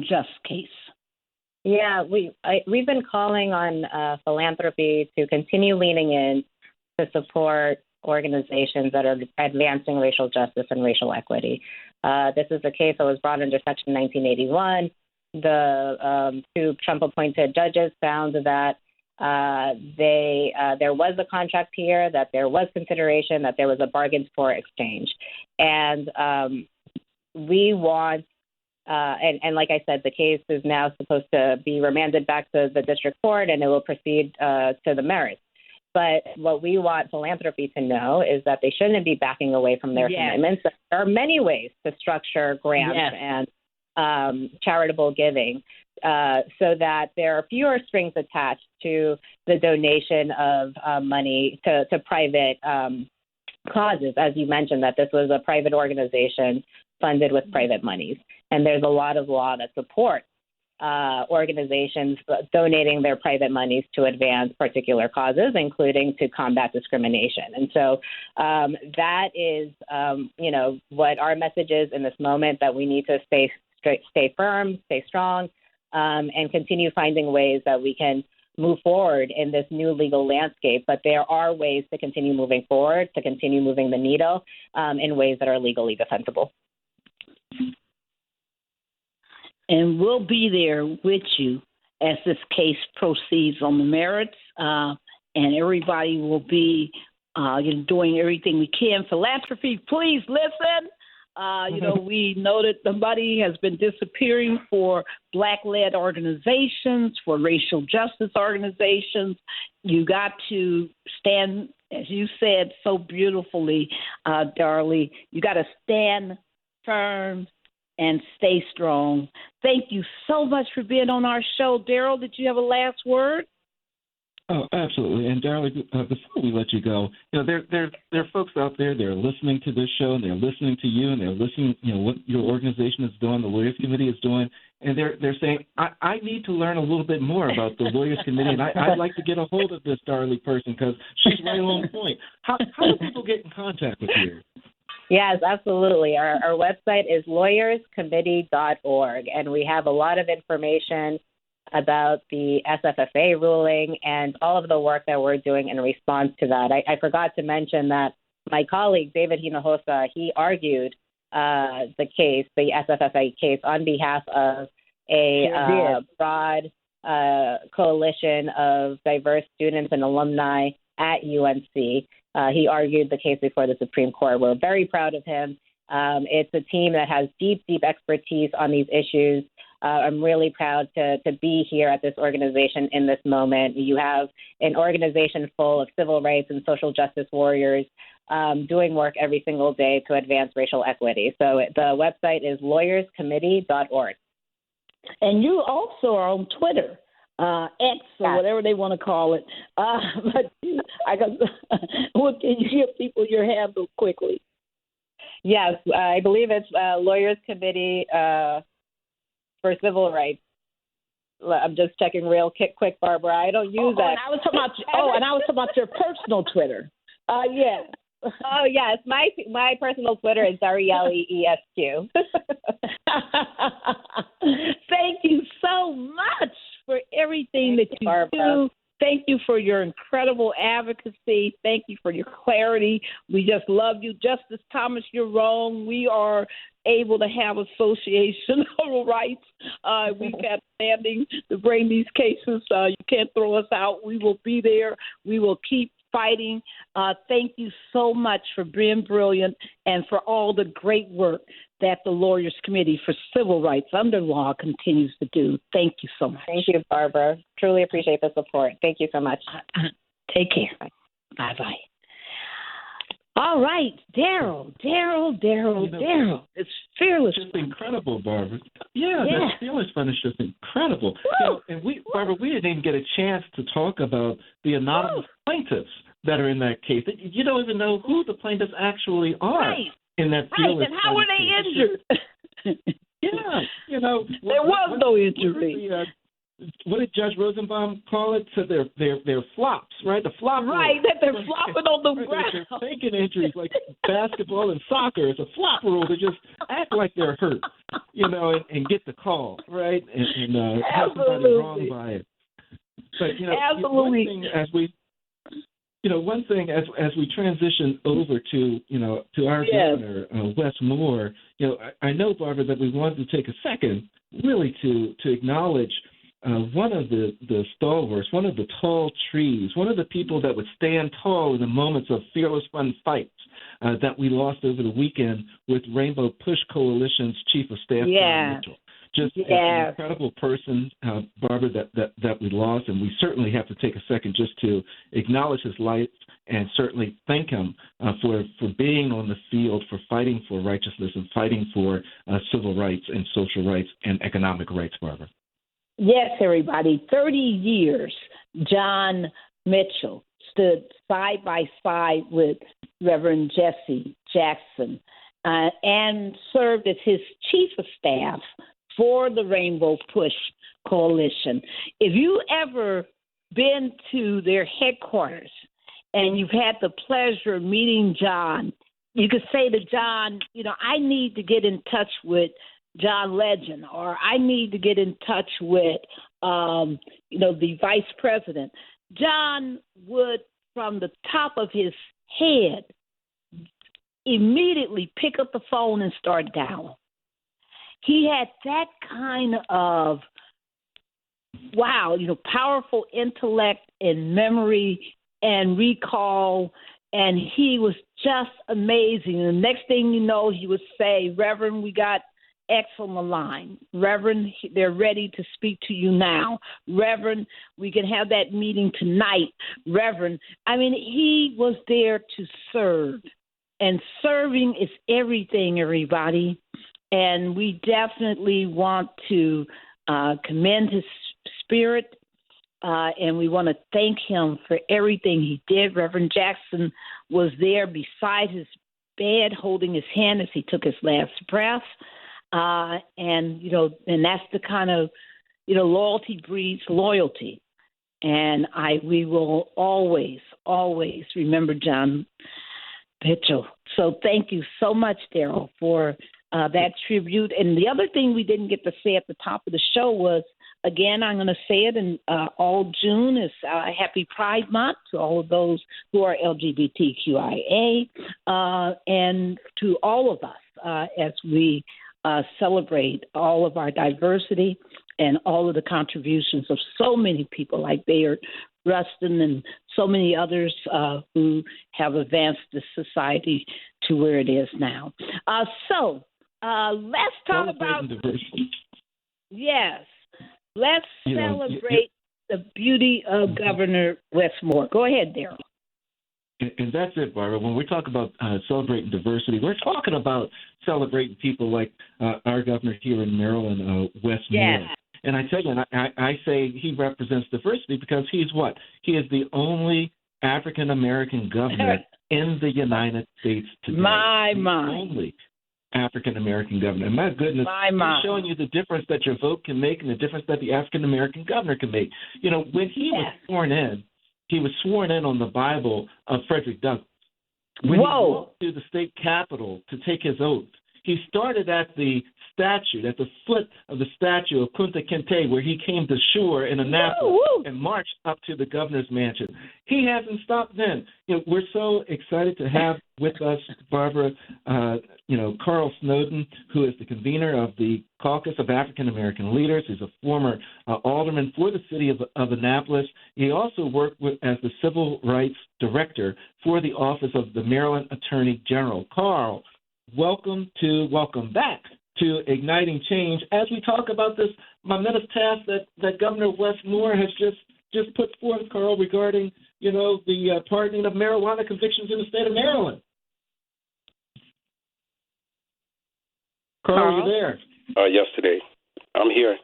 unjust case? Yeah, we've been calling on philanthropy to continue leaning in to support organizations that are advancing racial justice and racial equity. This is a case that was brought under Section 1981. The two Trump-appointed judges found that there was a contract here, that there was consideration, that there was a bargain for exchange. And we want, and like I said, the case is now supposed to be remanded back to the district court, and it will proceed to the merits. But what we want philanthropy to know is that they shouldn't be backing away from their commitments. There are many ways to structure grants and charitable giving so that there are fewer strings attached to the donation of money to private causes. As you mentioned, that this was a private organization funded with private monies. And there's a lot of law that supports organizations donating their private monies to advance particular causes, including to combat discrimination. And so that is, what our message is in this moment, that we need to stay firm, stay strong, and continue finding ways that we can move forward in this new legal landscape. But there are ways to continue moving forward, to continue moving the needle in ways that are legally defensible. And we'll be there with you as this case proceeds on the merits, and everybody will be doing everything we can. Philanthropy, please listen. We know that the money has been disappearing for Black-led organizations, for racial justice organizations. You got to stand, as you said so beautifully, Daryely, you got to stand firm and stay strong. Thank you so much for being on our show. Daryl, did you have a last word? Oh, absolutely. And Daryl, before we let you go, there are folks out there that are listening to this show, and they're listening to you, and they're listening, what your organization is doing, the Lawyers Committee is doing, and they're saying, I need to learn a little bit more about the Lawyers Committee, and I'd like to get a hold of this Daryely person because she's right on point. How do people get in contact with you? Yes, absolutely. Our website is lawyerscommittee.org, and we have a lot of information about the SFFA ruling and all of the work that we're doing in response to that. I forgot to mention that my colleague, David Hinojosa, he argued the case, the SFFA case, on behalf of a broad coalition of diverse students and alumni at UNC. He argued the case before the Supreme Court. We're very proud of him. It's a team that has deep, deep expertise on these issues. I'm really proud to be here at this organization in this moment. You have an organization full of civil rights and social justice warriors doing work every single day to advance racial equity. So the website is lawyerscommittee.org. And you also are on Twitter. X or whatever they want to call it. But can you give people your handle quickly? Yes, I believe it's Lawyers Committee for Civil Rights. I'm just checking real quick, Barbara. I don't use that. And I was talking about your personal Twitter. Yes. Oh, yes. My personal Twitter is Dariely ESQ. Thank you so much for everything that you do. Thank you for your incredible advocacy. Thank you for your clarity. We just love you. Justice Thomas, you're wrong. We are able to have associational rights. We've got standing to bring these cases. You can't throw us out. We will be there. We will keep fighting. Thank you so much for being brilliant and for all the great work that the Lawyers Committee for Civil Rights under law continues to do. Thank you so much. Thank you, Barbara. Truly appreciate the support. Thank you so much. Take care. Bye-bye. All right, Daryl. It's fearless. Just incredible, Barbara. Yeah. That fearless fun is just incredible. And Barbara, we didn't even get a chance to talk about the anonymous plaintiffs that are in that case. You don't even know who the plaintiffs actually are in that fearless. And how were they injured? There was no injury. what did Judge Rosenbaum call it? So they're flops, right? The flop Right, rule. that they're flopping on the Right, ground. they're faking injuries like basketball and soccer. It's a flop rule. They just act like they're hurt, and get the call, right? And have somebody wrong by it. But, Absolutely. one thing as we transition over to our governor, Wes Moore, I know, Barbara, that we wanted to take a second really to acknowledge one of the stalwarts, one of the tall trees, one of the people that would stand tall in the moments of fearless fun fights that we lost over the weekend with Rainbow Push Coalition's Chief of Staff, John Mitchell. Just an incredible person, Barbara, that we lost, and we certainly have to take a second just to acknowledge his life and certainly thank him for being on the field, for fighting for righteousness and fighting for civil rights and social rights and economic rights, Barbara. Yes, everybody. 30 years, John Mitchell stood side by side with Reverend Jesse Jackson and served as his chief of staff for the Rainbow Push Coalition. If you ever been to their headquarters and you've had the pleasure of meeting John, you could say to John, I need to get in touch with John Legend, or I need to get in touch with, the vice president. John would, from the top of his head, immediately pick up the phone and start dialing. He had that kind of, powerful intellect and memory and recall, and he was just amazing. And the next thing you know, he would say, Reverend, we got X on the line. Reverend, they're ready to speak to you now. Reverend, we can have that meeting tonight. Reverend, he was there to serve. And serving is everything, everybody. And we definitely want to commend his spirit, and we want to thank him for everything he did. Reverend Jackson was there beside his bed holding his hand as he took his last breath. And that's the kind of, loyalty breeds loyalty. And we will always, always remember John Mitchell. So thank you so much, Daryl, for that tribute. And the other thing we didn't get to say at the top of the show was, again, I'm going to say it, in all June is Happy Pride Month to all of those who are LGBTQIA, and to all of us as we celebrate all of our diversity and all of the contributions of so many people like Bayard Rustin and so many others who have advanced this society to where it is now. So let's talk about diversity. Yes, let's celebrate the beauty of Governor Wes Moore. Go ahead, Daryl. And that's it, Barbara. When we talk about celebrating diversity, we're talking about celebrating people like our governor here in Maryland, Wes Moore. And I tell you, I say he represents diversity because he's what? He is the only African-American governor in the United States today. Only African-American governor. And my goodness, he's showing you the difference that your vote can make and the difference that the African-American governor can make. When he was sworn in, he was sworn in on the Bible of Frederick Douglass. When he walked to the state capitol to take his oath, he started at the statue, at the foot of the statue of Cont, where he came to shore in Annapolis and marched up to the governor's mansion. He hasn't stopped then. We're so excited to have with us, Barbara, Carl Snowden, who is the convener of the Caucus of African American Leaders. He's a former alderman for the city of Annapolis. He also worked as the Civil Rights Director for the Office of the Maryland Attorney General. Carl, welcome back to Igniting Change as we talk about this momentous task that Governor Wes Moore has just put forth, Carl, regarding the pardoning of marijuana convictions in the state of Maryland. Carl, are you there? Yesterday. I'm here.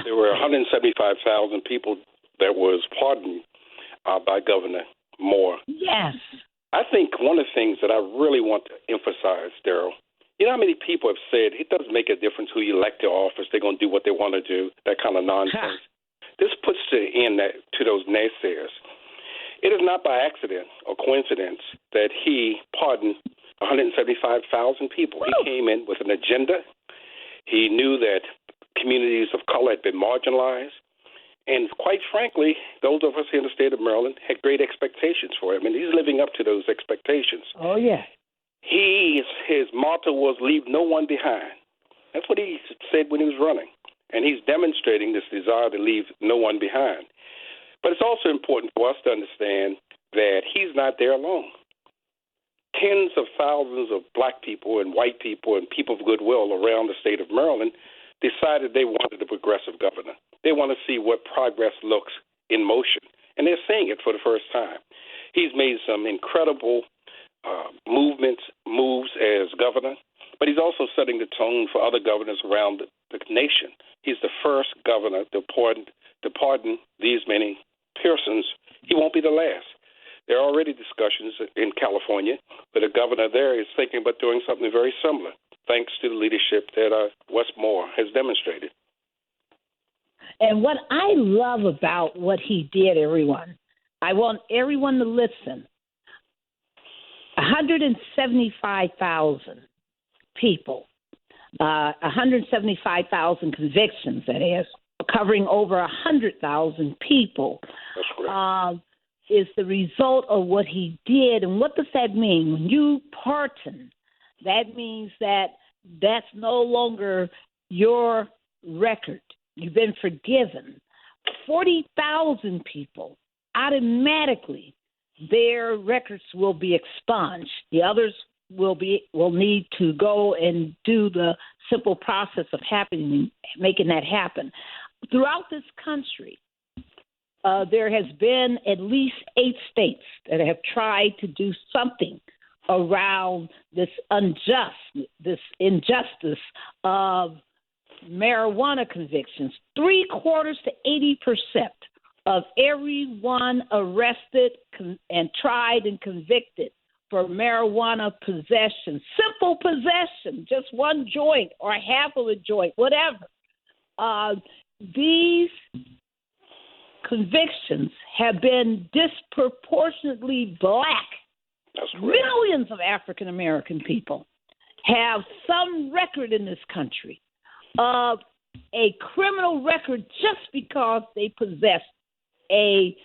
There were 175,000 people that was pardoned by Governor Moore. Yes. I think one of the things that I really want to emphasize, Daryl, You know how many people have said it doesn't make a difference who you elect to office, they're going to do what they want to do, that kind of nonsense. This puts an end to those naysayers. It is not by accident or coincidence that he pardoned 175,000 people. He came in with an agenda. He knew that communities of color had been marginalized. And quite frankly, those of us here in the state of Maryland had great expectations for him, and he's living up to those expectations. Oh, yeah. His motto was leave no one behind. That's what he said when he was running. And he's demonstrating this desire to leave no one behind. But it's also important for us to understand that he's not there alone. Tens of thousands of black people and white people and people of goodwill around the state of Maryland decided they wanted a progressive governor. They want to see what progress looks in motion. And they're seeing it for the first time. He's made some incredible moves as governor, but he's also setting the tone for other governors around the nation. He's the first governor to pardon these many persons. He won't be the last. There are already discussions in California that a governor there is thinking about doing something very similar, thanks to the leadership that Wes Moore has demonstrated. And what I love about what he did, everyone, I want everyone to listen. 175,000 people, 175,000 convictions, that is, covering over 100,000 people. That's correct. Is the result of what he did. And what does that mean? When you pardon, that means that that's no longer your record. You've been forgiven. 40,000 people, automatically, their records will be expunged. The others will need to go and do the simple process of making that happen. Throughout this country, there has been at least 8 states that have tried to do something around this injustice of marijuana convictions. 75% to 80% of everyone arrested and tried and convicted for marijuana possession, simple possession, just one joint or half of a joint, whatever. These convictions have been disproportionately black. That's correct. Millions of African American people have some record in this country of a criminal record just because they possess a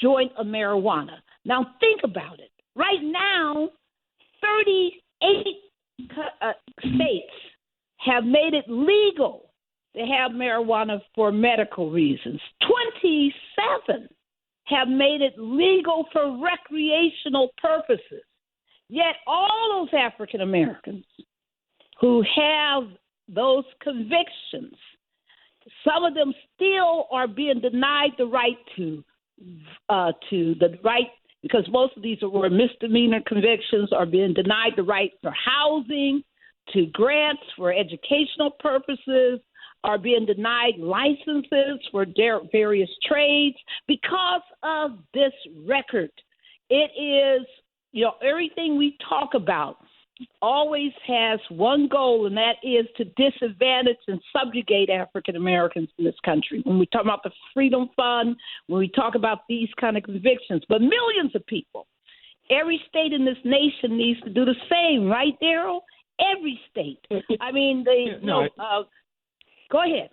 joint of marijuana. Now think about it. Right now, 38 states have made it legal to have marijuana for medical reasons. 27 have made it legal for recreational purposes. Yet all those African Americans who have those convictions, some of them still are being denied the right because most of these were misdemeanor convictions, are being denied the right for housing, to grants for educational purposes, are being denied licenses for various trades because of this record. It is, everything we talk about always has one goal, and that is to disadvantage and subjugate African Americans in this country. When we talk about the Freedom Fund, when we talk about these kind of convictions, but millions of people, every state in this nation needs to do the same, right, Daryl? Every state. I mean, go ahead.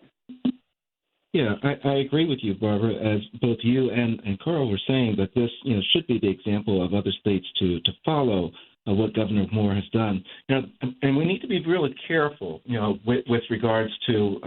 Yeah, I agree with you, Barbara, as both you and Carl were saying that this should be the example of other states to follow what Governor Moore has done. And we need to be really careful, with regards to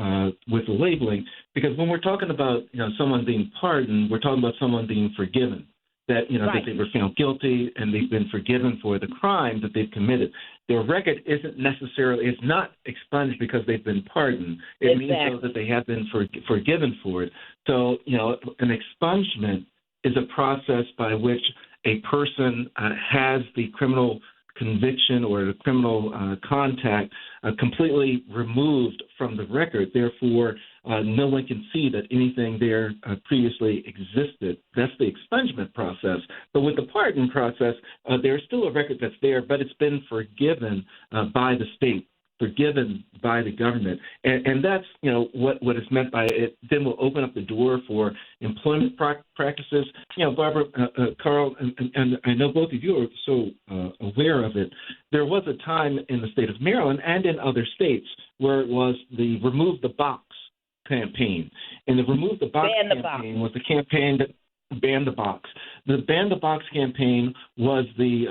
with the labeling, because when we're talking about someone being pardoned, we're talking about someone being forgiven. That right. that they were found guilty and they've been forgiven for the crime that they've committed. Their record it's not expunged because they've been pardoned. It means though that they have been forgiven for it. So an expungement is a process by which a person has the criminal conviction or the criminal contact completely removed from the record. Therefore, no one can see that anything there previously existed. That's the expungement process. But with the pardon process, there's still a record that's there, but it's been forgiven by the state, forgiven by the government. And that's, what is meant by it. Then will open up the door for employment practices. Barbara, Carl, and I know both of you are so aware of it. There was a time in the state of Maryland and in other states where it was the Remove the Box campaign. And the Remove the Box campaign was the campaign that banned the box. The Ban the Box campaign was the